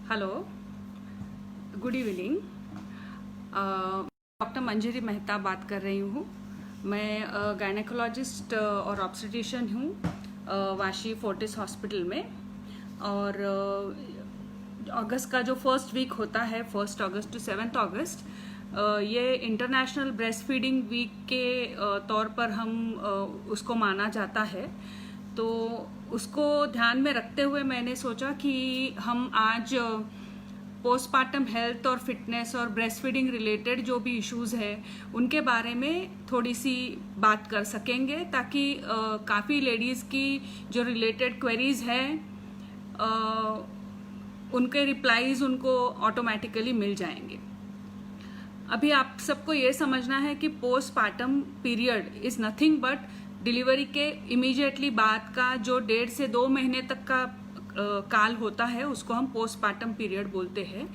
Hello, good evening. Doctor मंजरी मेहता बात कर रही हूँ। मैं गायनेकोलॉजिस्ट और ऑब्स्टेट्रिशियन हूँ वाशी फोर्टिस हॉस्पिटल में। और अगस्त का जो फर्स्ट वीक होता है, 1 अगस्त टू 7 अगस्त, ये इंटरनेशनल ब्रेस्ट फीडिंग वीक के तौर पर हम उसको माना जाता है। तो उसको ध्यान में रखते हुए मैंने सोचा कि हम आज पोस्टपार्टम हेल्थ और फिटनेस और ब्रेस्ट फीडिंग रिलेटेड जो भी इश्यूज है उनके बारे में थोड़ी सी बात कर सकेंगे, ताकि काफ़ी लेडीज़ की जो रिलेटेड क्वेरीज हैं उनके रिप्लाईज उनको ऑटोमेटिकली मिल जाएंगे। अभी आप सबको ये समझना है कि postpartum period is nothing but delivery के इमीडिएटली बाद का जो 1.5 से 2 महीने तक का काल होता है उसको हम पोस्टपार्टम पीरियड बोलते हैं।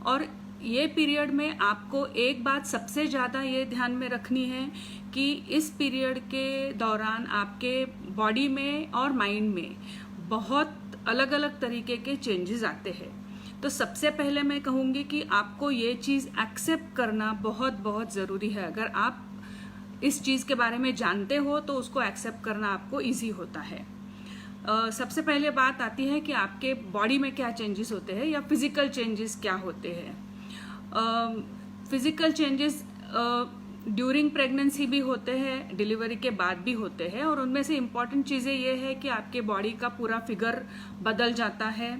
और ये पीरियड में आपको एक बात सबसे ज़्यादा ये ध्यान में रखनी है कि इस पीरियड के दौरान आपके बॉडी में और माइंड में बहुत अलग अलग तरीके के चेंजेस आते हैं। तो सबसे पहले मैं कहूँगी कि आपको ये चीज़ एक्सेप्ट करना बहुत बहुत ज़रूरी है। अगर आप इस चीज़ के बारे में जानते हो तो उसको एक्सेप्ट करना आपको ईजी होता है। सबसे पहले बात आती है कि आपके बॉडी में क्या चेंजेस होते हैं या फिजिकल चेंजेस क्या होते हैं। फिजिकल चेंजेस ड्यूरिंग प्रेगनेंसी भी होते हैं, डिलीवरी के बाद भी होते हैं, और उनमें से इम्पॉर्टेंट चीज़ें ये है कि आपके बॉडी का पूरा फिगर बदल जाता है,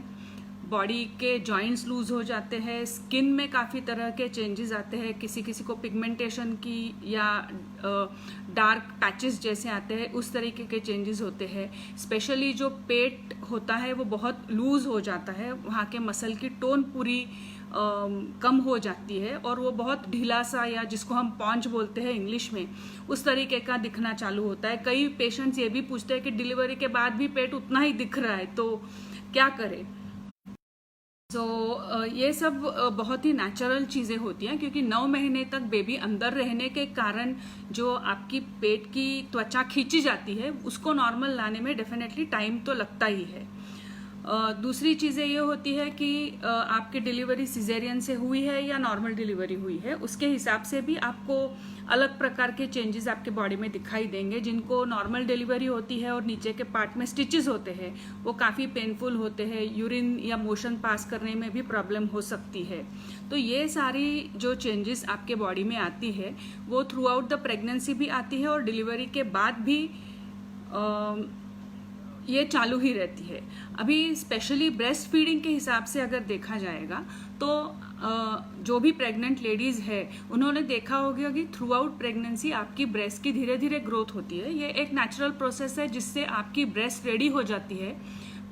बॉडी के जॉइंट्स लूज हो जाते हैं, स्किन में काफ़ी तरह के चेंजेस आते हैं, किसी किसी को पिगमेंटेशन की या डार्क पैचेस जैसे आते हैं, उस तरीके के चेंजेस होते हैं। स्पेशली जो पेट होता है वो बहुत लूज हो जाता है, वहाँ के मसल की टोन पूरी कम हो जाती है और वो बहुत ढीला सा, या जिसको हम पॉन्च बोलते हैं इंग्लिश में, उस तरीके का दिखना चालू होता है। कई पेशेंट्स ये भी पूछते हैं कि डिलीवरी के बाद भी पेट उतना ही दिख रहा है तो क्या करें। ये सब बहुत ही नेचुरल चीज़ें होती हैं, क्योंकि 9 महीने तक बेबी अंदर रहने के कारण जो आपकी पेट की त्वचा खींची जाती है उसको नॉर्मल लाने में डेफिनेटली टाइम तो लगता ही है। दूसरी चीज़ें ये होती है कि आपकी डिलीवरी सिजेरियन से हुई है या नॉर्मल डिलीवरी हुई है, उसके हिसाब से भी आपको अलग प्रकार के चेंजेस आपके बॉडी में दिखाई देंगे। जिनको नॉर्मल डिलीवरी होती है और नीचे के पार्ट में स्टिचेस होते हैं वो काफ़ी पेनफुल होते हैं, यूरिन या मोशन पास करने में भी प्रॉब्लम हो सकती है। तो ये सारी जो चेंजेस आपके बॉडी में आती है वो थ्रू आउट द प्रेगनेंसी भी आती है और डिलीवरी के बाद भी ये चालू ही रहती है। अभी स्पेशली ब्रेस्ट फीडिंग के हिसाब से अगर देखा जाएगा तो जो भी प्रेग्नेंट लेडीज है उन्होंने देखा होगा कि थ्रू आउट प्रेगनेंसी आपकी ब्रेस्ट की धीरे धीरे ग्रोथ होती है। ये एक नेचुरल प्रोसेस है जिससे आपकी ब्रेस्ट रेडी हो जाती है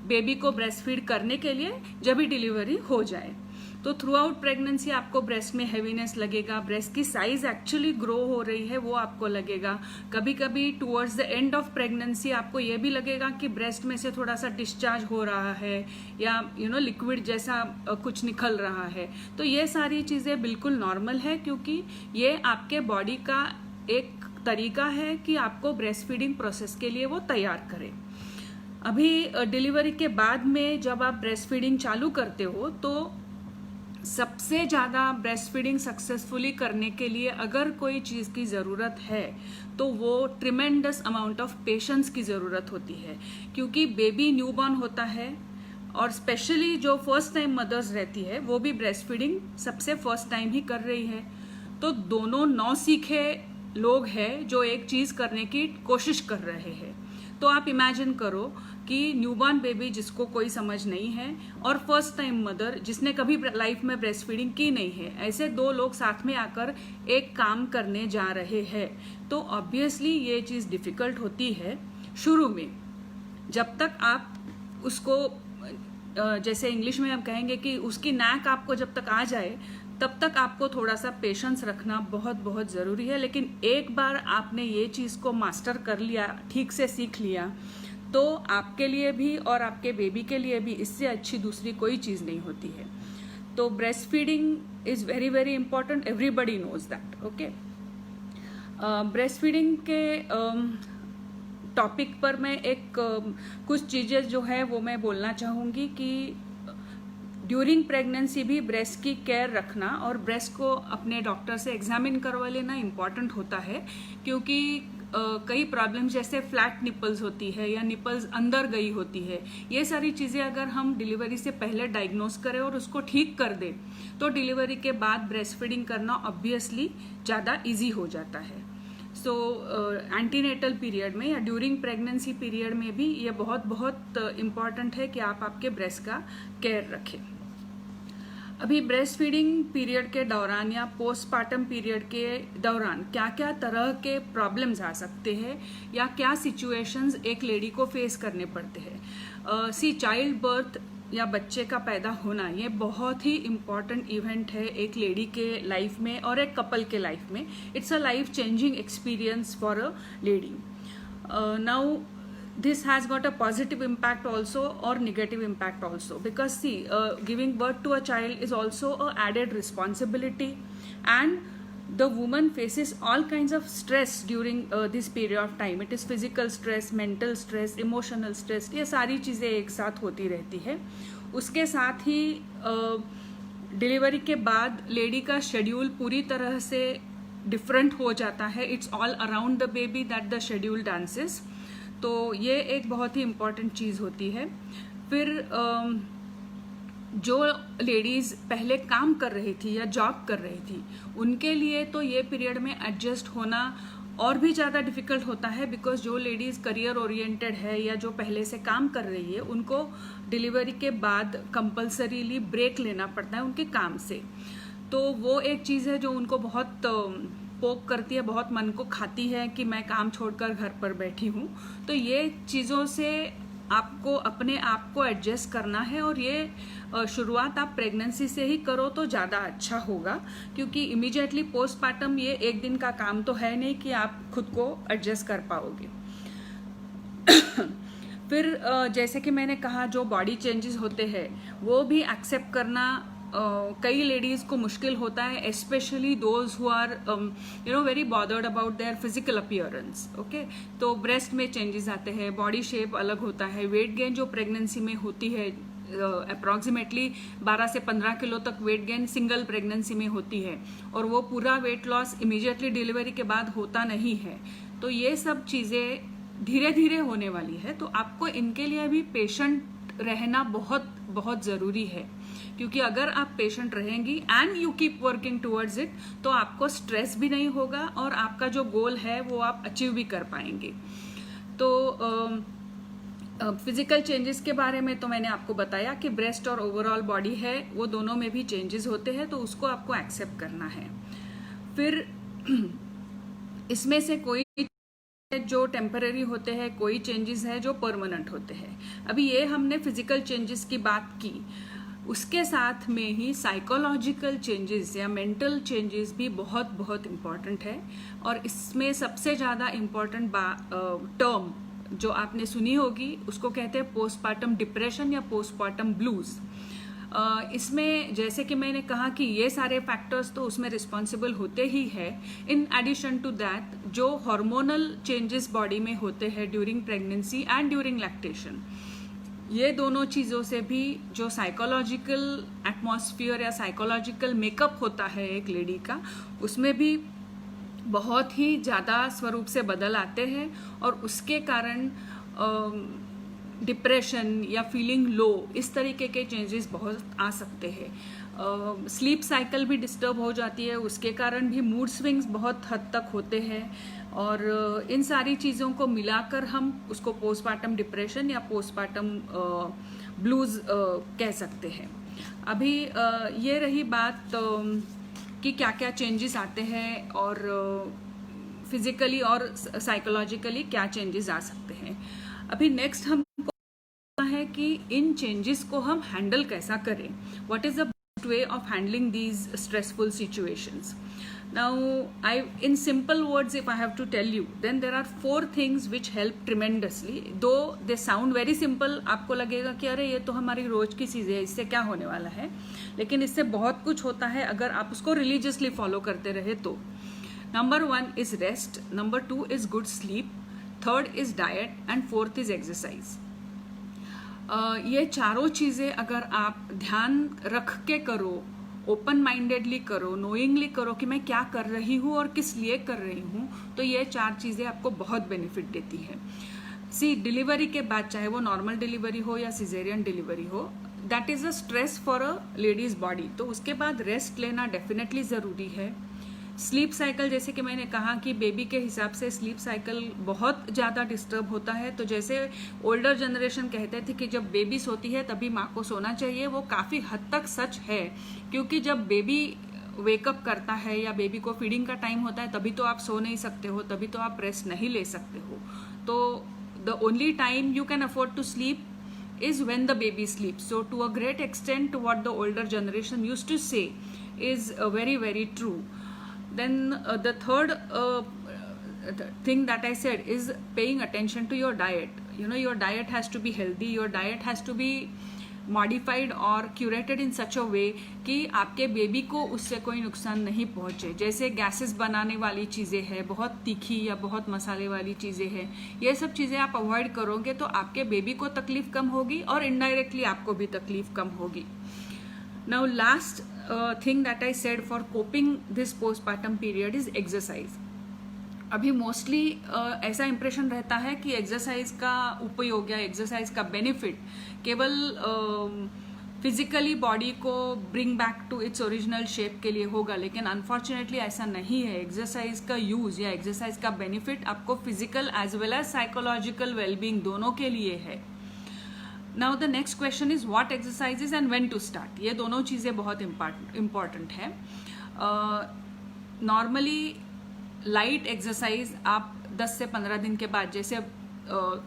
बेबी को ब्रेस्ट फीड करने के लिए जब भी डिलीवरी हो जाए। तो थ्रू आउट प्रेगनेंसी आपको ब्रेस्ट में हैवीनेस लगेगा, ब्रेस्ट की साइज एक्चुअली ग्रो हो रही है वो आपको लगेगा। कभी कभी towards the end of pregnancy आपको ये भी लगेगा कि ब्रेस्ट में से थोड़ा सा डिस्चार्ज हो रहा है या लिक्विड जैसा कुछ निकल रहा है। तो ये सारी चीज़ें बिल्कुल नॉर्मल है, क्योंकि ये आपके बॉडी का एक तरीका है कि आपको ब्रेस्ट फीडिंग प्रोसेस के लिए वो तैयार करे। अभी डिलीवरी के बाद में जब आप ब्रेस्ट फीडिंग चालू करते हो तो सबसे ज़्यादा ब्रेस्ट फीडिंग सक्सेसफुली करने के लिए अगर कोई चीज़ की ज़रूरत है तो वो ट्रिमेंडस अमाउंट ऑफ पेशेंस की ज़रूरत होती है, क्योंकि बेबी न्यूबॉर्न होता है और स्पेशली जो फर्स्ट टाइम मदर्स रहती है वो भी ब्रेस्ट फीडिंग सबसे फर्स्ट टाइम ही कर रही है। तो दोनों नौसीखे लोग हैं जो एक चीज़ करने की कोशिश कर रहे हैं। तो आप इमेजिन करो कि न्यूबॉर्न बेबी जिसको कोई समझ नहीं है और फर्स्ट टाइम मदर जिसने कभी लाइफ में ब्रेस्ट फीडिंग की नहीं है, ऐसे दो लोग साथ में आकर एक काम करने जा रहे हैं। तो ऑब्वियसली ये चीज़ डिफ़िकल्ट होती है शुरू में, जब तक आप उसको जैसे इंग्लिश में हम कहेंगे कि उसकी नैक आपको जब तक आ जाए तब तक आपको थोड़ा सा पेशेंस रखना बहुत बहुत ज़रूरी है। लेकिन एक बार आपने ये चीज़ को मास्टर कर लिया, ठीक से सीख लिया, तो आपके लिए भी और आपके बेबी के लिए भी इससे अच्छी दूसरी कोई चीज़ नहीं होती है। तो breast feeding is very very important, everybody knows that. Okay, breast feeding के टॉपिक पर मैं कुछ चीज़ें जो है वो मैं बोलना चाहूँगी कि ड्यूरिंग प्रेगनेंसी भी ब्रेस्ट की केयर रखना और ब्रेस्ट को अपने डॉक्टर से एग्जामिन करवा लेना इम्पॉर्टेंट होता है, क्योंकि कई प्रॉब्लम्स जैसे फ्लैट निपल्स होती है या निपल्स अंदर गई होती है, ये सारी चीज़ें अगर हम डिलीवरी से पहले डायग्नोस करें और उसको ठीक कर दें तो डिलीवरी के बाद ब्रेस्ट फीडिंग करना ऑब्वियसली ज़्यादा इजी हो जाता है। सो एंटीनेटल पीरियड में या ड्यूरिंग प्रेगनेंसी पीरियड में भी ये बहुत बहुत इम्पॉर्टेंट है कि आप आपके ब्रेस्ट का केयर रखें। अभी ब्रेस्ट फीडिंग पीरियड के दौरान या पोस्टपार्टम पीरियड के दौरान क्या क्या तरह के प्रॉब्लम्स आ सकते हैं या क्या सिचुएशंस एक लेडी को फेस करने पड़ते हैं। चाइल्ड बर्थ या बच्चे का पैदा होना ये बहुत ही इम्पॉर्टेंट इवेंट है एक लेडी के लाइफ में और एक कपल के लाइफ में। It's a life changing experience for a lady. Now this has got a positive impact also or negative impact also, because see, giving birth to a child is also a added responsibility, and the woman faces all kinds of stress during this period of time. It is physical stress, mental stress, emotional stress, ये सारी चीज़ें एक साथ होती रहती है। उसके साथ ही डिलीवरी के बाद लेडी का शेड्यूल पूरी तरह से डिफरेंट हो जाता है। It's all around the baby that the schedule dances. तो ये एक बहुत ही इम्पॉर्टेंट चीज़ होती है। फिर जो लेडीज़ पहले काम कर रही थी या जॉब कर रही थी उनके लिए तो ये पीरियड में एडजस्ट होना और भी ज़्यादा डिफ़िकल्ट होता है, बिकॉज जो लेडीज़ करियर ओरिएंटेड है या जो पहले से काम कर रही है उनको डिलीवरी के बाद कंपल्सरीली ब्रेक लेना पड़ता है उनके काम से। तो वो एक चीज़ है जो उनको बहुत पोक करती है, बहुत मन को खाती है कि मैं काम छोड़कर घर पर बैठी हूँ। तो ये चीज़ों से आपको अपने आप को एडजस्ट करना है और ये शुरुआत आप प्रेगनेंसी से ही करो तो ज़्यादा अच्छा होगा, क्योंकि इमीडिएटली पोस्टपार्टम ये एक दिन का काम तो है नहीं कि आप खुद को एडजस्ट कर पाओगे। फिर जैसे कि मैंने कहा, जो बॉडी चेंजेस होते हैं वो भी एक्सेप्ट करना कई लेडीज़ को मुश्किल होता है, specially those who are very bothered about their physical appearance. Okay, तो ब्रेस्ट में चेंजेस आते हैं, बॉडी शेप अलग होता है, वेट गेन जो प्रेगनेंसी में होती है अप्रॉक्सीमेटली 12 से 15 किलो तक वेट गेन सिंगल प्रेगनेंसी में होती है, और वो पूरा वेट लॉस इमीडिएटली डिलीवरी के बाद होता नहीं है। तो ये सब चीज़ें धीरे धीरे होने वाली है, तो आपको इनके लिए भी पेशेंट रहना बहुत बहुत ज़रूरी है, क्योंकि अगर आप पेशेंट रहेंगी and you keep working towards it तो आपको स्ट्रेस भी नहीं होगा और आपका जो गोल है वो आप अचीव भी कर पाएंगे। तो फिजिकल चेंजेस के बारे में तो मैंने आपको बताया कि ब्रेस्ट और ओवरऑल बॉडी है वो दोनों में भी चेंजेस होते हैं, तो उसको आपको एक्सेप्ट करना है। फिर इसमें से कोई जो टेम्पररी होते हैं, कोई चेंजेस है जो परमानेंट होते हैं। अभी ये हमने फिजिकल चेंजेस की बात की, उसके साथ में ही साइकोलॉजिकल चेंजेस या मेंटल चेंजेस भी बहुत बहुत इम्पॉर्टेंट है। और इसमें सबसे ज़्यादा इम्पॉर्टेंट टर्म जो आपने सुनी होगी उसको कहते हैं पोस्टपार्टम डिप्रेशन या पोस्टपार्टम ब्लूज। इसमें जैसे कि मैंने कहा कि ये सारे फैक्टर्स तो उसमें रिस्पॉन्सिबल होते ही है। इन एडिशन टू दैट जो हार्मोनल चेंजेस बॉडी में होते हैं during pregnancy and during lactation, ये दोनों चीज़ों से भी जो साइकोलॉजिकल एटमॉस्फेयर या साइकोलॉजिकल मेकअप होता है एक लेडी का, उसमें भी बहुत ही ज़्यादा स्वरूप से बदल आते हैं और उसके कारण डिप्रेशन या फीलिंग लो इस तरीके के चेंजेस बहुत आ सकते हैं। स्लीप साइकिल भी डिस्टर्ब हो जाती है, उसके कारण भी मूड स्विंग्स बहुत हद तक होते हैं, और इन सारी चीज़ों को मिलाकर हम उसको पोस्टपार्टम डिप्रेशन या पोस्टपार्टम ब्लूज कह सकते हैं। अभी ये रही बात कि क्या क्या चेंजेस आते हैं और फिजिकली और साइकोलॉजिकली क्या चेंजेस आ सकते हैं। अभी नेक्स्ट हम है कि इन चेंजेस को हम हैंडल कैसा करें, what is the best way of handling these stressful situations. Now, in simple words, if I have to tell you, then there are 4 things which help tremendously. Though they sound very simple, आपको लगेगा कि अरे ये तो हमारी रोज की चीज़ है, इससे क्या होने वाला है, लेकिन इससे बहुत कुछ होता है अगर आप उसको रिलीजियसली फॉलो करते रहे तो। Number 1 is rest, Number 2 is good sleep, 3rd is diet, and 4th is exercise. ये चारों चीज़ें अगर आप ध्यान रख के करो, ओपन माइंडेडली करो, नोइंगली करो कि मैं क्या कर रही हूँ और किस लिए कर रही हूँ, तो ये 4 चीज़ें आपको बहुत बेनिफिट देती है। सी डिलीवरी के बाद, चाहे वो नॉर्मल डिलीवरी हो या सिजेरियन डिलीवरी हो, that is a stress for a ladies body, तो उसके बाद रेस्ट लेना डेफिनेटली ज़रूरी है। स्लीप साइकिल, जैसे कि मैंने कहा कि बेबी के हिसाब से स्लीप साइकिल बहुत ज़्यादा डिस्टर्ब होता है, तो जैसे ओल्डर जनरेशन कहते थे कि जब बेबी सोती है तभी माँ को सोना चाहिए, वो काफ़ी हद तक सच है, क्योंकि जब बेबी वेकअप करता है या बेबी को फीडिंग का टाइम होता है तभी तो आप सो नहीं सकते हो, तभी तो आप रेस्ट नहीं ले सकते हो। तो the only time you can afford to sleep is when the baby sleeps. So to a great extent, what the older generation used to say is very, very true. Then the third thing that I said is paying attention to your diet. Your diet has to be healthy, your diet has to be modified और curated इन सच अ वे कि आपके baby को उससे कोई नुकसान नहीं पहुंचे। जैसे गैसेस बनाने वाली चीज़ें हैं, बहुत तीखी या बहुत मसाले वाली चीज़ें हैं, ये सब चीज़ें आप अवॉइड करोगे तो आपके बेबी को तकलीफ कम होगी और इनडायरेक्टली आपको भी तकलीफ कम होगी। Now last thing that I said for coping this postpartum period is exercise. अभी मोस्टली ऐसा इंप्रेशन रहता है कि एक्सरसाइज का उपयोग या एक्सरसाइज का बेनिफिट केवल फिजिकली बॉडी को bring back to its original shape के लिए होगा, लेकिन अनफॉर्चुनेटली ऐसा नहीं है। एक्सरसाइज का यूज या एक्सरसाइज का बेनिफिट आपको physical as well as psychological wellbeing दोनों के लिए है। Now the next question is what exercises and when to start. ये दोनों चीज़ें बहुत इम्पॉर्टेंट है। नॉर्मली लाइट एक्सरसाइज आप 10 से 15 दिन के बाद, जैसे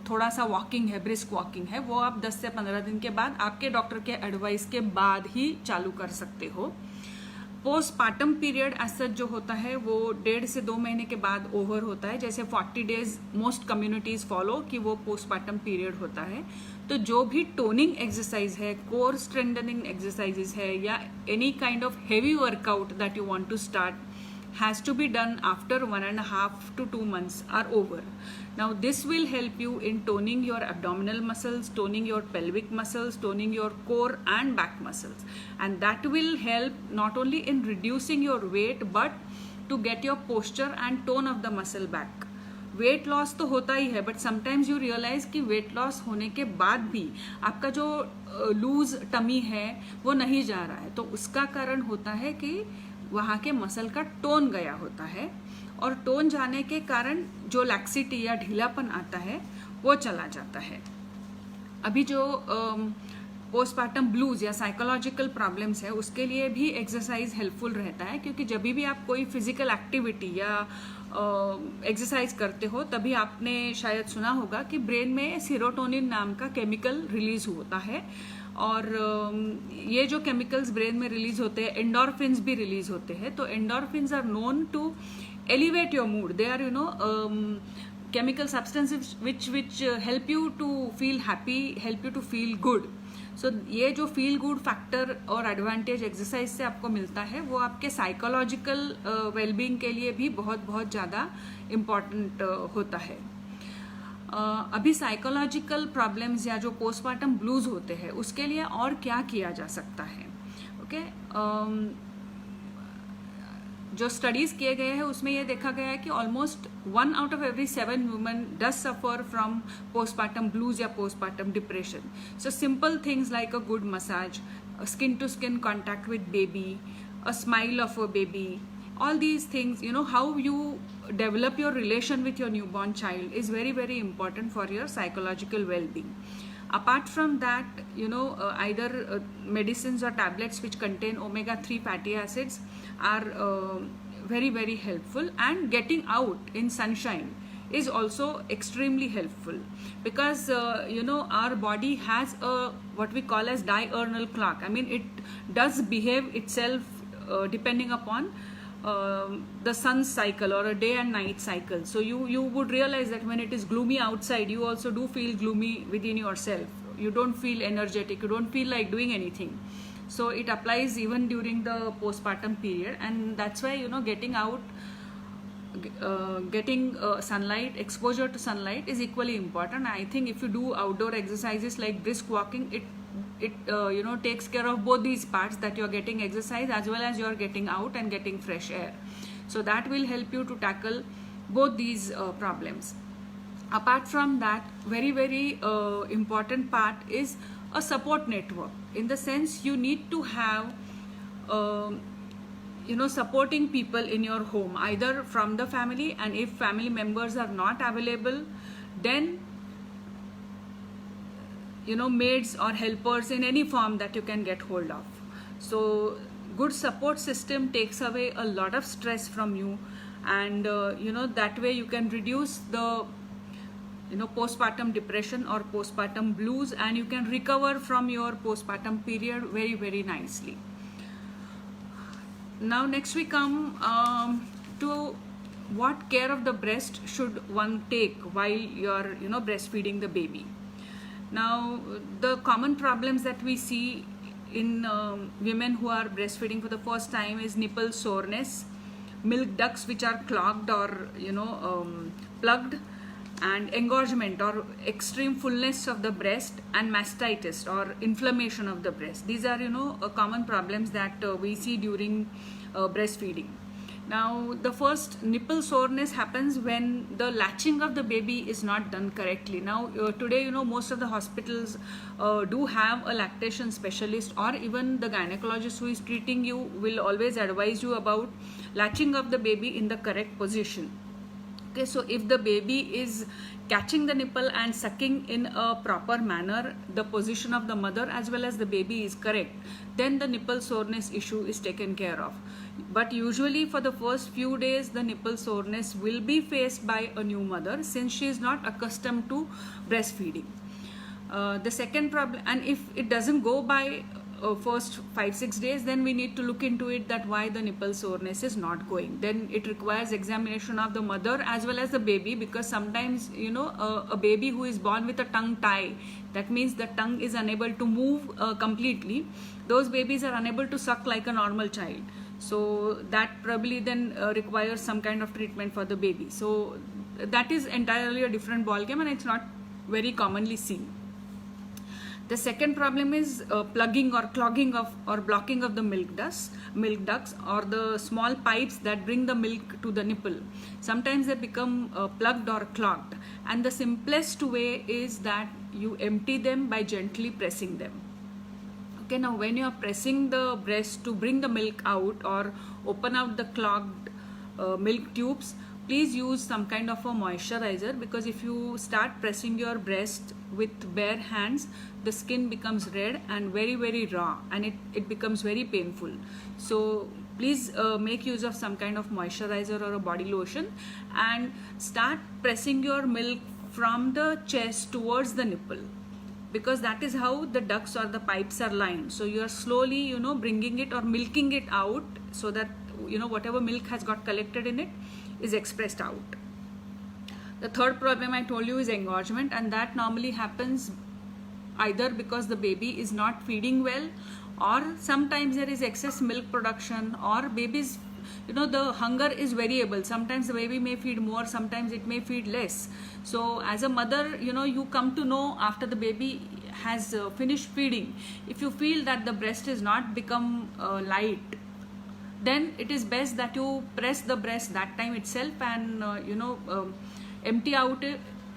थोड़ा सा वॉकिंग है, ब्रिस्क वॉकिंग है, वो आप 10 से 15 दिन के बाद आपके डॉक्टर के एडवाइस के बाद ही चालू कर सकते हो। पोस्टपार्टम पीरियड एज सच जो होता है वो 1.5 से 2 महीने के बाद ओवर होता है। जैसे 40 डेज मोस्ट कम्युनिटीज फॉलो कि वो पोस्टपार्टम पीरियड होता है। तो जो भी टोनिंग एक्सरसाइज है, कोर स्ट्रेंथनिंग एक्सरसाइजेज है या any kind of heavy workout that you want to start has to be done after 1.5 to 2 months are over. Now this will help you in toning your abdominal muscles, toning your pelvic muscles, toning your core and back muscles, and that will help not only in reducing your weight but to get your posture and tone of the muscle back. Weight loss तो होता ही है, but sometimes you realise कि weight loss होने के बाद भी आपका जो लूज टमी है वो नहीं जा रहा है, तो उसका कारण होता है कि वहाँ के मसल का टोन गया होता है, और टोन जाने के कारण जो लैक्सिटी या ढीलापन आता है वो चला जाता है। अभी जो पोस्टपार्टम ब्लूज या साइकोलॉजिकल प्रॉब्लम्स है उसके लिए भी एक्सरसाइज हेल्पफुल रहता है, क्योंकि जब भी आप कोई फिजिकल एक्टिविटी या एक्सरसाइज करते हो तभी आपने शायद सुना होगा कि ब्रेन में सीरोटोनिन नाम का केमिकल रिलीज होता है, और ये जो केमिकल्स ब्रेन में रिलीज होते हैं, एंडोर्फिन्स भी रिलीज होते हैं। तो endorphins are known to elevate your mood, they are chemical substances which help you to feel happy, help you to feel good. So ये जो फील गुड फैक्टर और एडवांटेज एक्सरसाइज से आपको मिलता है वो आपके साइकोलॉजिकल वेलबींग के लिए भी बहुत बहुत ज़्यादा इम्पॉर्टेंट होता है। अभी साइकोलॉजिकल प्रॉब्लम्स या जो पोस्टपार्टम ब्लूज होते हैं उसके लिए और क्या किया जा सकता है? ओके, जो स्टडीज किए गए हैं उसमें यह देखा गया है कि almost 1 out of every 7 women does suffer from postpartum blues या postpartum depression. So simple things like a good massage, a skin to skin contact with baby, a smile of a baby, all these things, how you develop your relation with your newborn child is very, very important for your psychological well-being. Apart from that, either medicines or tablets which contain omega-3 fatty acids are very, very helpful, and getting out in sunshine is also extremely helpful, because our body has a what we call as diurnal clock. I mean, it does behave itself depending upon the sun's cycle or a day and night cycle. So you would realize that when it is gloomy outside, you also do feel gloomy within yourself. You don't feel energetic, you don't feel like doing anything. So it applies even during the postpartum period, and that's why getting out getting sunlight, exposure to sunlight is equally important. I think if you do outdoor exercises like brisk walking, it takes care of both these parts, that you're getting exercise as well as you're getting out and getting fresh air. So that will help you to tackle both these problems. Apart from that, very important part is a support network, in the sense you need to have supporting people in your home, either from the family, and if family members are not available, then maids or helpers in any form that you can get hold of. So good support system takes away a lot of stress from you, and that way you can reduce the postpartum depression or postpartum blues, and you can recover from your postpartum period very nicely. Now next we come to what care of the breast should one take while you're breastfeeding the baby. Now the common problems that we see in women who are breastfeeding for the first time is nipple soreness, milk ducts which are clogged or plugged, and engorgement or extreme fullness of the breast, and mastitis or inflammation of the breast. These are common problems that we see during breastfeeding. Now the first nipple soreness happens when the latching of the baby is not done correctly. Now today most of the hospitals do have a lactation specialist, or even the gynecologist who is treating you will always advise you about latching of the baby in the correct position. Okay, so if the baby is catching the nipple and sucking in a proper manner, the position of the mother as well as the baby is correct, then the nipple soreness issue is taken care of. But usually for the first few days, the nipple soreness will be faced by a new mother, since she is not accustomed to breastfeeding. The second problem, and if it doesn't go by first 5-6 days, then we need to look into it, that why the nipple soreness is not going. Then it requires examination of the mother as well as the baby, because sometimes a baby who is born with a tongue tie, that means the tongue is unable to move completely. Those babies are unable to suck like a normal child, so that probably then requires some kind of treatment for the baby. So that is entirely a different ballgame, and it's not very commonly seen. The second problem is plugging or clogging of or blocking of the milk ducts, or the small pipes that bring the milk to the nipple. Sometimes they become plugged or clogged, and the simplest way is that you empty them by gently pressing them. Okay, now when you are pressing the breast to bring the milk out or open out the clogged milk tubes, please use some kind of a moisturizer, because if you start pressing your breast with bare hands, the skin becomes red and very raw, and it becomes very painful. So please make use of some kind of moisturizer or a body lotion, and start pressing your milk from the chest towards the nipple, because that is how the ducts or the pipes are lined. So you are slowly bringing it or milking it out, so that whatever milk has got collected in it is expressed out. The third problem I told you is engorgement, and that normally happens either because the baby is not feeding well, or sometimes there is excess milk production, or babies, the hunger is variable. Sometimes the baby may feed more, sometimes it may feed less. So as a mother, you come to know after the baby has finished feeding. If you feel that the breast is not become light, then it is best that you press the breast that time itself, and empty out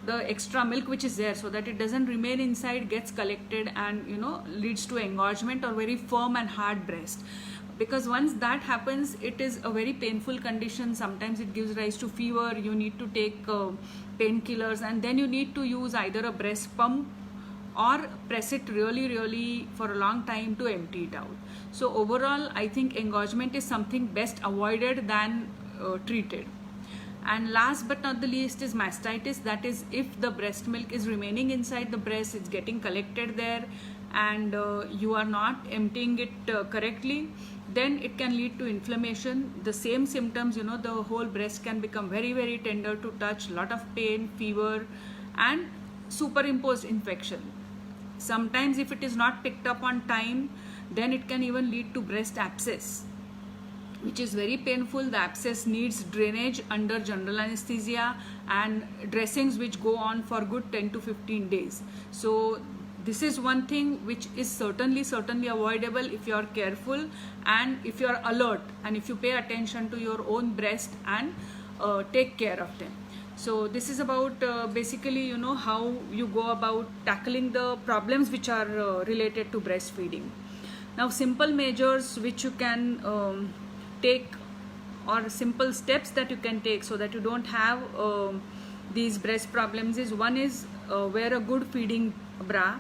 the extra milk which is there, so that it doesn't remain inside, gets collected, and leads to engorgement or very firm and hard breast. Because once that happens, it is a very painful condition. Sometimes it gives rise to fever. You need to take painkillers, and then you need to use either a breast pump or press it really for a long time to empty it out. So overall, I think engorgement is something best avoided than treated. And last but not the least is mastitis. That is, if the breast milk is remaining inside the breast, it's getting collected there, and you are not emptying it correctly, then it can lead to inflammation. The same symptoms, the whole breast can become very tender to touch, lot of pain, fever, and superimposed infection. Sometimes if it is not picked up on time, then it can even lead to breast abscess, which is very painful. The abscess needs drainage under general anesthesia and dressings which go on for good 10 to 15 days. So this is one thing which is certainly avoidable if you are careful and if you are alert and if you pay attention to your own breast and take care of them. So this is about basically, you know, how you go about tackling the problems which are related to breastfeeding. Now, simple measures which you can take, or simple steps that you can take so that you don't have these breast problems is, one is wear a good feeding bra.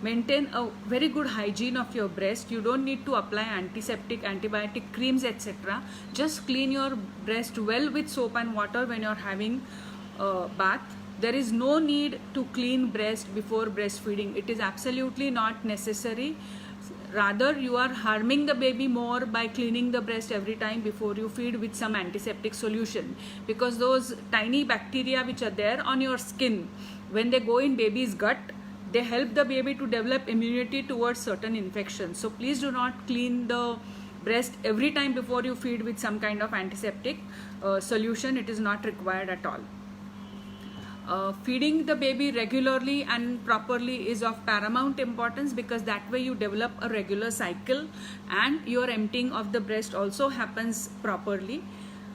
Maintain a very good hygiene of your breast. You don't need to apply antiseptic, antibiotic creams, etc. Just clean your breast well with soap and water when you're having bath. There is no need to clean breast before breastfeeding. It is absolutely not necessary. Rather, you are harming the baby more by cleaning the breast every time before you feed with some antiseptic solution, because those tiny bacteria which are there on your skin, when they go in baby's gut, they help the baby to develop immunity towards certain infections. So please do not clean the breast every time before you feed with some kind of antiseptic solution. It is not required at all. Feeding the baby regularly and properly is of paramount importance, because that way you develop a regular cycle and your emptying of the breast also happens properly.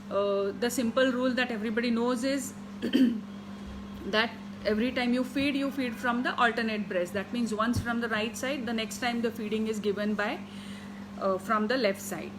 The simple rule that everybody knows is that every time you feed from the alternate breast. That means once from the right side, the next time the feeding is given by from the left side.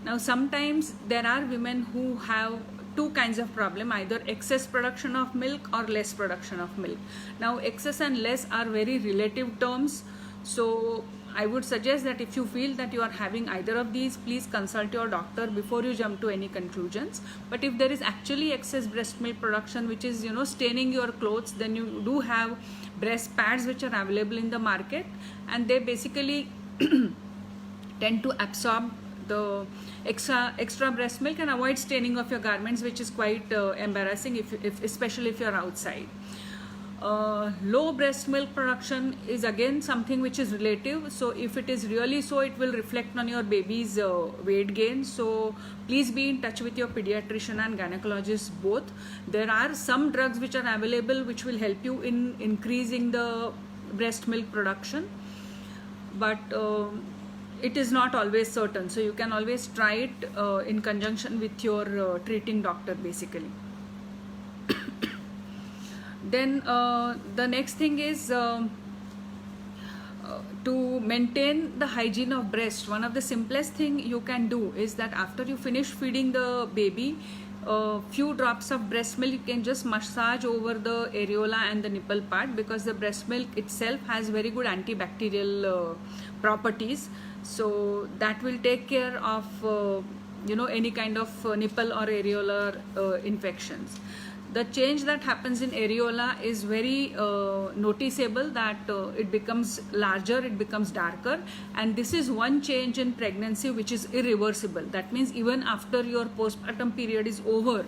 Now, sometimes there are women who have two kinds of problem, either excess production of milk or less production of milk. Now, excess and less are very relative terms, so I would suggest that if you feel that you are having either of these, please consult your doctor before you jump to any conclusions. But if there is actually excess breast milk production which is, you know, staining your clothes, then you do have breast pads which are available in the market, and they basically tend to absorb the extra breast milk and avoid staining of your garments, which is quite embarrassing especially if you're outside. Low breast milk production is again something which is relative. So if it is really so, it will reflect on your baby's weight gain. So please be in touch with your pediatrician and gynecologist both. There are some drugs which are available which will help you in increasing the breast milk production, but it is not always certain, so you can always try it in conjunction with your treating doctor basically. Then the next thing is to maintain the hygiene of breast. One of the simplest thing you can do is that after you finish feeding the baby, few drops of breast milk you can just massage over the areola and the nipple part, because the breast milk itself has very good antibacterial properties. So that will take care of you know, any kind of nipple or areolar infections. The change that happens in areola is very noticeable, that it becomes larger, it becomes darker, and this is one change in pregnancy which is irreversible. That means even after your postpartum period is over,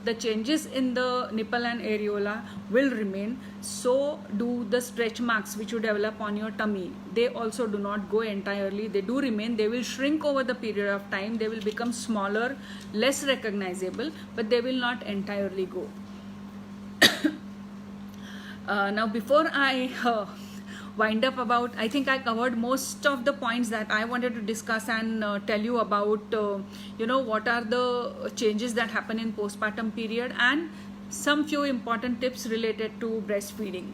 the changes in the nipple and areola will remain. So do the stretch marks which you develop on your tummy. They also do not go entirely. They do remain. They will shrink over the period of time. They will become smaller, less recognizable, but they will not entirely go. Now, before I wind up about, I think I covered most of the points that I wanted to discuss and tell you about, you know, what are the changes that happen in postpartum period and some few important tips related to breastfeeding.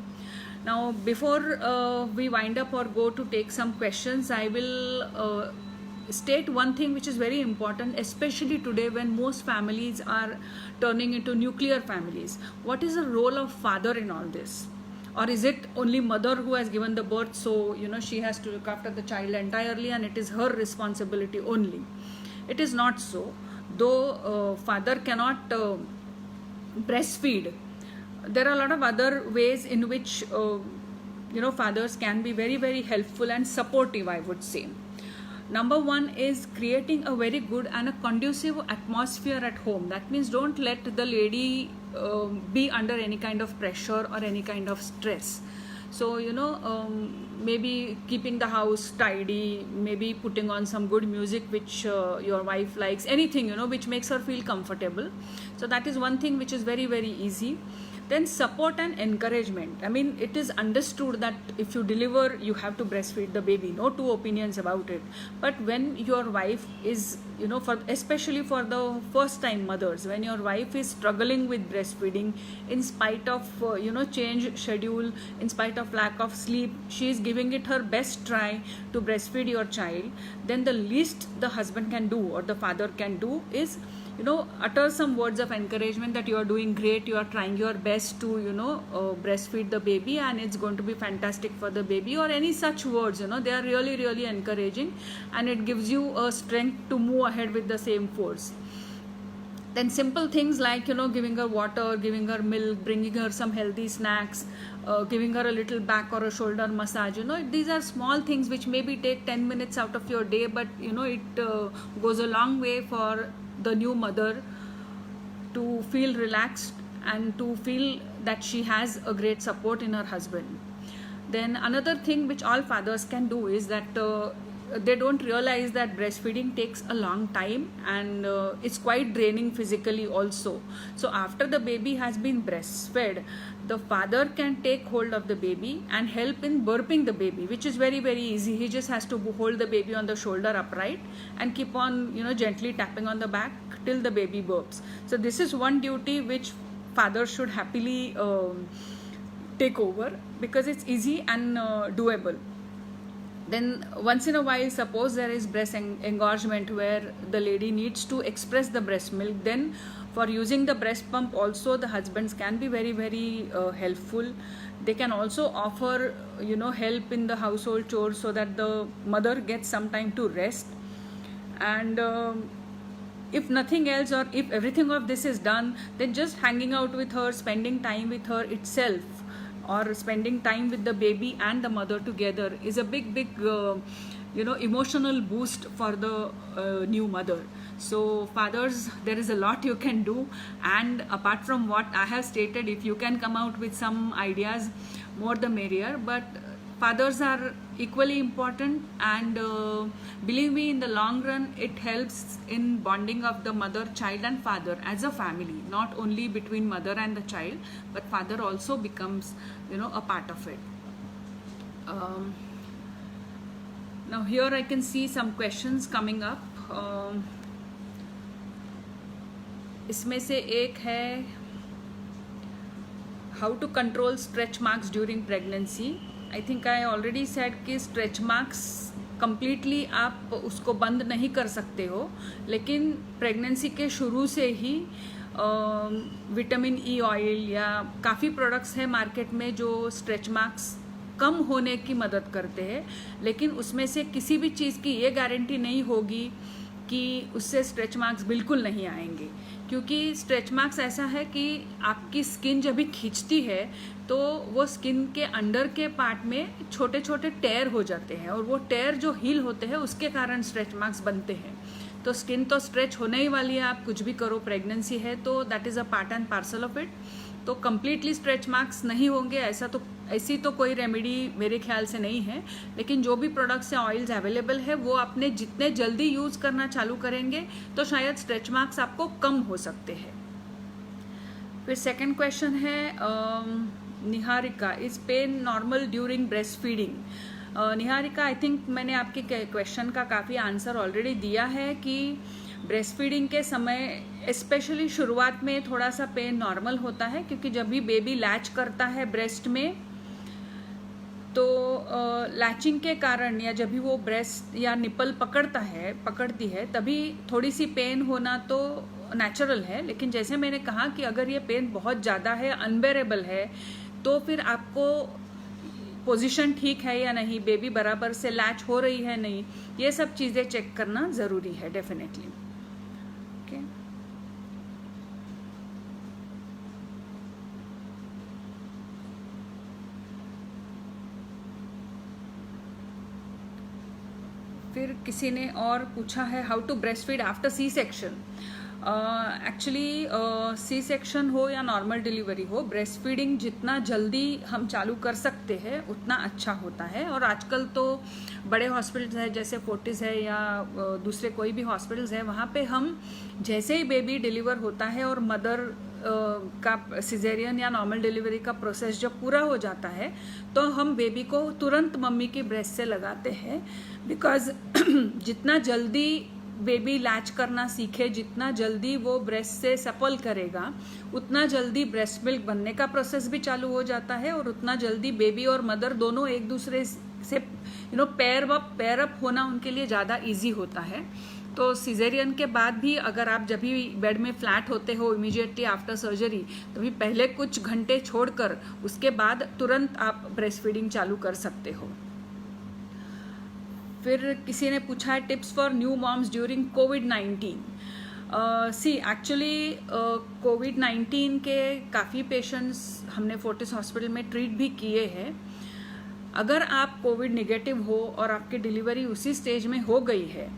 Now, before we wind up or go to take some questions, I will state one thing which is very important, especially today when most families are turning into nuclear families. What is the role of father in all this? Or is it only mother who has given the birth, so you know she has to look after the child entirely and it is her responsibility only? It is not so. Though father cannot breastfeed, there are a lot of other ways in which you know, fathers can be very, very helpful and supportive, I would say. Number one is creating a very good and a conducive atmosphere at home. That means don't let the lady be under any kind of pressure or any kind of stress. So maybe keeping the house tidy, maybe putting on some good music which your wife likes, anything which makes her feel comfortable. So that is one thing which is very very easy. Then support and encouragement. I mean, it is understood that if you deliver, you have to breastfeed the baby. No two opinions about it. But when your wife is, especially for the first time mothers, when your wife is struggling with breastfeeding, in spite of, change schedule, in spite of lack of sleep, she is giving it her best try to breastfeed your child, then the least the husband can do or the father can do is, utter some words of encouragement that you are doing great, you are trying your best to breastfeed the baby, and it's going to be fantastic for the baby, or any such words. They are really really encouraging, and it gives you a strength to move ahead with the same force. Then simple things like giving her water, giving her milk, bringing her some healthy snacks, giving her a little back or a shoulder massage. These are small things which maybe take 10 minutes out of your day, but it goes a long way for the new mother to feel relaxed and to feel that she has a great support in her husband. Then another thing which all fathers can do is that they don't realize that breastfeeding takes a long time, and it's quite draining physically also. So after the baby has been breastfed, the father can take hold of the baby and help in burping the baby, which is very very easy. He just has to hold the baby on the shoulder upright and keep on gently tapping on the back till the baby burps. So this is one duty which fathers should happily take over, because it's easy and doable. Then once in a while, suppose there is breast engorgement where the lady needs to express the breast milk, then for using the breast pump also the husbands can be very very helpful. They can also offer help in the household chores so that the mother gets some time to rest. And if nothing else, or if everything of this is done, then just hanging out with her, spending time with her itself, or spending time with the baby and the mother together is a big big emotional boost for the new mother. So fathers, there is a lot you can do, and apart from what I have stated, if you can come out with some ideas, more the merrier. But fathers are equally important, and believe me, in the long run it helps in bonding of the mother, child and father as a family, not only between mother and the child, but father also becomes a part of it. Now here I can see some questions coming up. इसमें से एक है how to control stretch marks during pregnancy. I think I already said कि stretch marks completely आप उसको बंद नहीं कर सकते हो, लेकिन प्रेगनेंसी के शुरू से ही विटामिन ई ऑयल या काफ़ी प्रोडक्ट्स हैं मार्केट में जो स्ट्रेच मार्क्स कम होने की मदद करते हैं, लेकिन उसमें से किसी भी चीज़ की ये गारंटी नहीं होगी कि उससे स्ट्रेच मार्क्स बिल्कुल नहीं आएंगे, क्योंकि स्ट्रेच मार्क्स ऐसा है कि आपकी स्किन जब भी खींचती है तो वो स्किन के अंडर के पार्ट में छोटे छोटे टेयर हो जाते हैं, और वो टेयर जो हील होते हैं उसके कारण स्ट्रेच मार्क्स बनते हैं. तो स्किन तो स्ट्रेच होने ही वाली है, आप कुछ भी करो, प्रेगनेंसी है तो that is a part and parcel of it. तो कम्प्लीटली स्ट्रेच मार्क्स नहीं होंगे ऐसी तो कोई रेमेडी मेरे ख्याल से नहीं है, लेकिन जो भी प्रोडक्ट्स या ऑयल्स अवेलेबल है वो आपने जितने जल्दी यूज़ करना चालू करेंगे तो शायद स्ट्रेच मार्क्स आपको कम हो सकते हैं. फिर सेकंड क्वेश्चन है Niharika, is pain normal during breast feeding. Niharika, I think मैंने आपके क्वेश्चन का काफ़ी आंसर ऑलरेडी दिया है कि ब्रेस्ट फीडिंग के समय स्पेशली शुरुआत में थोड़ा सा पेन नॉर्मल होता है, क्योंकि जब भी बेबी लैच करता है ब्रेस्ट में तो लैचिंग के कारण या जब भी वो ब्रेस्ट या निपल पकड़ती है तभी थोड़ी सी पेन होना तो नेचुरल है. लेकिन जैसे मैंने कहा कि अगर ये पेन बहुत ज़्यादा है, अनबेरेबल है, तो फिर आपको पोजीशन ठीक है या नहीं, बेबी बराबर से लैच हो रही है नहीं, ये सब चीज़ें चेक करना ज़रूरी है डेफिनेटली. ओके, फिर किसी ने और पूछा है how to breast feed after C section. Actually C section हो या नॉर्मल डिलीवरी हो, ब्रेस्ट फीडिंग जितना जल्दी हम चालू कर सकते हैं उतना अच्छा होता है। और आजकल तो बड़े हॉस्पिटल्स है जैसे फोर्टिस है या दूसरे कोई भी हॉस्पिटल्स है, वहाँ पे हम जैसे ही बेबी डिलीवर होता है और मदर का सिजेरियन या नॉर्मल डिलीवरी का प्रोसेस जब पूरा हो जाता है तो हम बेबी को तुरंत मम्मी की ब्रेस्ट से लगाते हैं। बिकॉज जितना जल्दी बेबी लैच करना सीखे, जितना जल्दी वो ब्रेस्ट से सपल करेगा, उतना जल्दी ब्रेस्ट मिल्क बनने का प्रोसेस भी चालू हो जाता है और उतना जल्दी बेबी और मदर दोनों एक दूसरे से पेयर अप होना उनके लिए ज़्यादा इजी होता है। तो सिजेरियन के बाद भी अगर आप जब भी बेड में फ्लैट होते हो इमीडिएटली आफ्टर सर्जरी, तभी पहले कुछ घंटे छोड़कर उसके बाद तुरंत आप ब्रेस्ट फीडिंग चालू कर सकते हो। फिर किसी ने पूछा है tips for new moms during कोविड-19। सी एक्चुअली कोविड-19 के काफ़ी पेशेंट्स हमने फोर्टिस हॉस्पिटल में ट्रीट भी किए हैं। अगर आप कोविड निगेटिव हो और आपकी डिलीवरी उसी स्टेज में हो गई है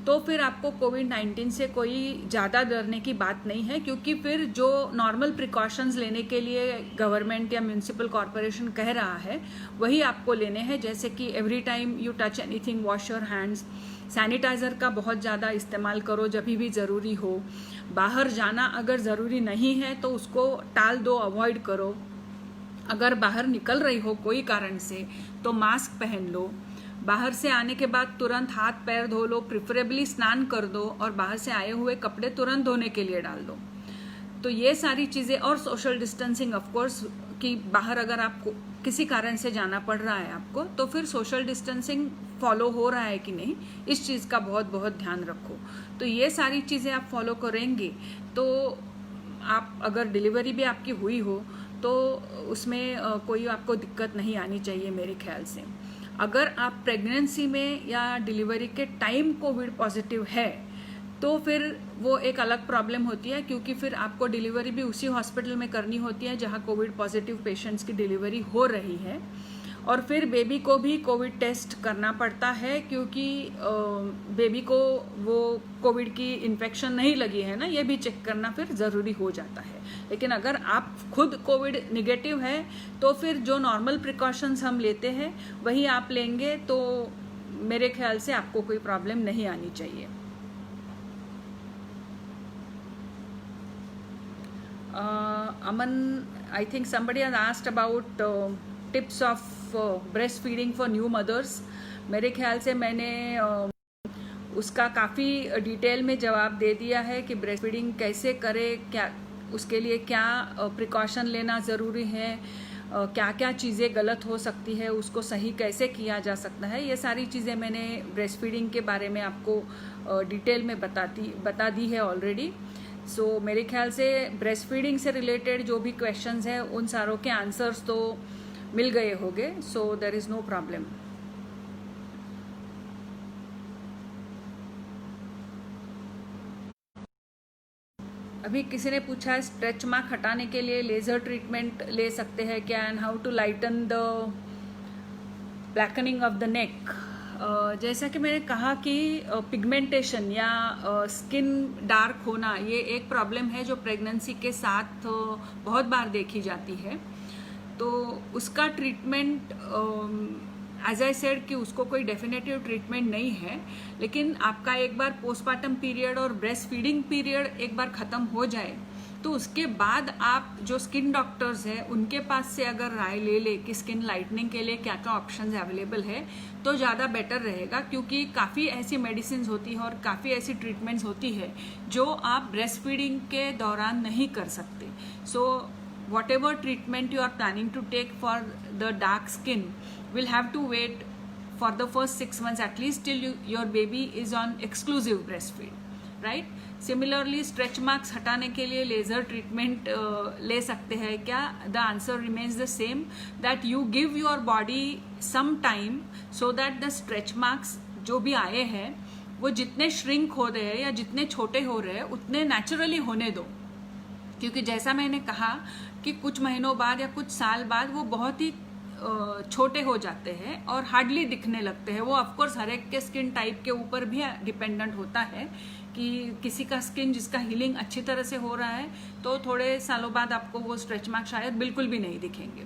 तो फिर आपको कोविड-19 से कोई ज़्यादा डरने की बात नहीं है, क्योंकि फिर जो नॉर्मल प्रिकॉशंस लेने के लिए गवर्नमेंट या म्यूनिसिपल कॉरपोरेशन कह रहा है वही आपको लेने हैं। जैसे कि every time you touch anything wash your hands, sanitiser का बहुत ज़्यादा इस्तेमाल करो जब भी ज़रूरी हो। बाहर जाना अगर ज़रूरी नहीं है तो उसको टाल दो, अवॉइड करो। अगर बाहर निकल रही हो कोई कारण से तो मास्क पहन लो। बाहर से आने के बाद तुरंत हाथ पैर धो लो, प्रिफरेबली स्नान कर दो और बाहर से आए हुए कपड़े तुरंत धोने के लिए डाल दो। तो ये सारी चीज़ें, और सोशल डिस्टेंसिंग ऑफ कोर्स, कि बाहर अगर आपको किसी कारण से जाना पड़ रहा है आपको तो फिर सोशल डिस्टेंसिंग फॉलो हो रहा है कि नहीं, इस चीज़ का बहुत बहुत ध्यान रखो। तो ये सारी चीज़ें आप फॉलो करेंगे तो आप, अगर डिलीवरी भी आपकी हुई हो तो उसमें कोई आपको दिक्कत नहीं आनी चाहिए मेरे ख्याल से। अगर आप प्रेगनेंसी में या डिलीवरी के टाइम कोविड पॉजिटिव है तो फिर वो एक अलग प्रॉब्लम होती है, क्योंकि फिर आपको डिलीवरी भी उसी हॉस्पिटल में करनी होती है जहां कोविड पॉजिटिव पेशेंट्स की डिलीवरी हो रही है। और फिर बेबी को भी कोविड टेस्ट करना पड़ता है, क्योंकि बेबी को वो कोविड की इन्फेक्शन नहीं लगी है ना, ये भी चेक करना फिर ज़रूरी हो जाता है। लेकिन अगर आप खुद कोविड निगेटिव है तो फिर जो नॉर्मल प्रिकॉशंस हम लेते हैं वही आप लेंगे तो मेरे ख्याल से आपको कोई प्रॉब्लम नहीं आनी चाहिए। Aman, I think somebody has asked about tips of breastfeeding for new mothers. मेरे ख्याल से मैंने उसका काफ़ी डिटेल में जवाब दे दिया है कि ब्रेस्ट फीडिंग कैसे करें, क्या उसके लिए क्या प्रिकॉशन लेना ज़रूरी है, क्या क्या चीज़ें गलत हो सकती है, उसको सही कैसे किया जा सकता है। ये सारी चीज़ें मैंने ब्रेस्ट फीडिंग के बारे में आपको डिटेल में बता दी है ऑलरेडी। सो मेरे ख्याल से ब्रेस्ट फीडिंग से रिलेटेड जो भी क्वेश्चंस हैं उन सारों के आंसर्स तो मिल गए होंगे, so there is no problem. अभी किसी ने पूछा है स्ट्रेच मार्क हटाने के लिए लेज़र ट्रीटमेंट ले सकते हैं क्या, and how to lighten the blackening of the neck. जैसा कि मैंने कहा कि पिगमेंटेशन या स्किन डार्क होना ये एक प्रॉब्लम है जो प्रेगनेंसी के साथ बहुत बार देखी जाती है। तो उसका ट्रीटमेंट एज आई सेड कि उसको कोई डेफिनेटिव ट्रीटमेंट नहीं है, लेकिन आपका एक बार पोस्टमार्टम पीरियड और ब्रेस्ट फीडिंग पीरियड एक बार ख़त्म हो जाए तो उसके बाद आप जो स्किन डॉक्टर्स हैं उनके पास से अगर राय ले ले कि स्किन लाइटनिंग के लिए क्या क्या ऑप्शंस अवेलेबल है तो ज़्यादा बेटर रहेगा, क्योंकि काफ़ी ऐसी मेडिसिन होती है और काफ़ी ऐसी ट्रीटमेंट्स होती है जो आप ब्रेस्ट फीडिंग के दौरान नहीं कर सकते। सो whatever treatment you are planning to take for the dark skin will have to wait for the first 6 months at least till your baby is on exclusive breastfeed, right? Similarly stretch marks हटाने के लिए laser treatment ले सकते हैं क्या? The answer remains the same, that you give your body some time so that the stretch marks जो भी आए हैं वो जितने श्रिंक हो रहे हैं या जितने छोटे हो रहे हैं उतने नेचुरली होने दो, क्योंकि जैसा मैंने कहा कि कुछ महीनों बाद या कुछ साल बाद वो बहुत ही छोटे हो जाते हैं और हार्डली दिखने लगते हैं। वो ऑफकोर्स हर एक के स्किन टाइप के ऊपर भी डिपेंडेंट होता है कि किसी का स्किन जिसका हीलिंग अच्छी तरह से हो रहा है तो थोड़े सालों बाद आपको वो स्ट्रेच मार्क शायद बिल्कुल भी नहीं दिखेंगे।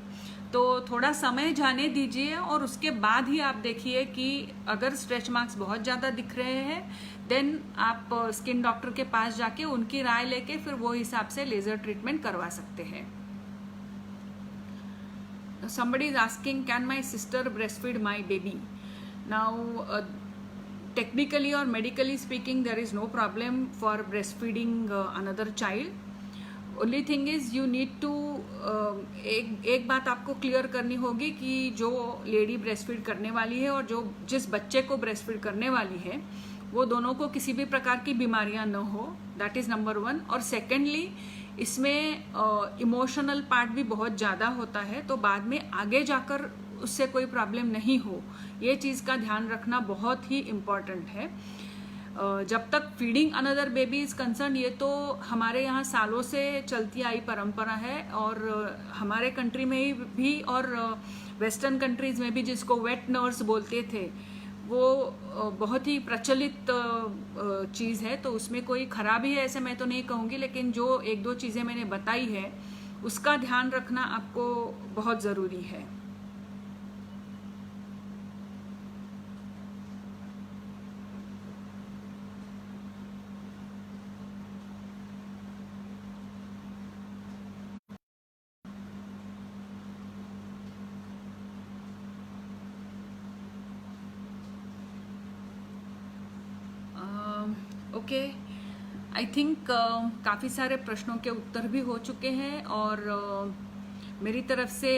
तो थोड़ा समय जाने दीजिए और उसके बाद ही आप देखिए कि अगर स्ट्रेच मार्क्स बहुत ज़्यादा दिख रहे हैं देन आप स्किन डॉक्टर के पास जाके उनकी राय लेके फिर वो हिसाब से लेज़र ट्रीटमेंट करवा सकते हैं। Somebody is asking, can my sister breastfeed my baby? Now, technically or medically speaking, there is no problem for breastfeeding another child. Only thing is you need to एक बात आपको क्लियर करनी होगी कि जो लेडी ब्रेस्टफीड करने वाली है और जो जिस बच्चे को ब्रेस्टफीड करने वाली है वो दोनों को किसी भी प्रकार की बीमारियां न हो, दैट इज नंबर 1। और सेकेंडली इसमें इमोशनल पार्ट भी बहुत ज़्यादा होता है, तो बाद में आगे जाकर उससे कोई प्रॉब्लम नहीं हो, ये चीज़ का ध्यान रखना बहुत ही इम्पॉर्टेंट है। जब तक feeding another baby is concern, ये तो हमारे यहाँ सालों से चलती आई परंपरा है और हमारे कंट्री में भी और वेस्टर्न कंट्रीज में भी जिसको वेट नर्स बोलते थे वो बहुत ही प्रचलित चीज़ है। तो उसमें कोई खराबी है ऐसे मैं तो नहीं कहूँगी, लेकिन जो एक दो चीज़ें मैंने बताई है उसका ध्यान रखना आपको बहुत ज़रूरी है। ओके, आई थिंक काफ़ी सारे प्रश्नों के उत्तर भी हो चुके हैं और मेरी तरफ से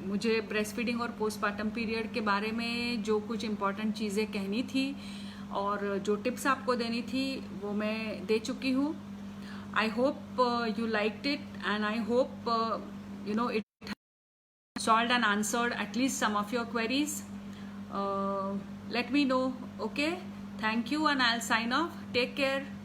मुझे ब्रेस्ट फीडिंग और पोस्टपार्टम पीरियड के बारे में जो कुछ इम्पॉर्टेंट चीज़ें कहनी थी और जो टिप्स आपको देनी थी वो मैं दे चुकी हूँ। I hope you liked it and I hope you know it solved and answered at least some of your queries. Let me know. Okay, thank you and I'll sign off. Take care.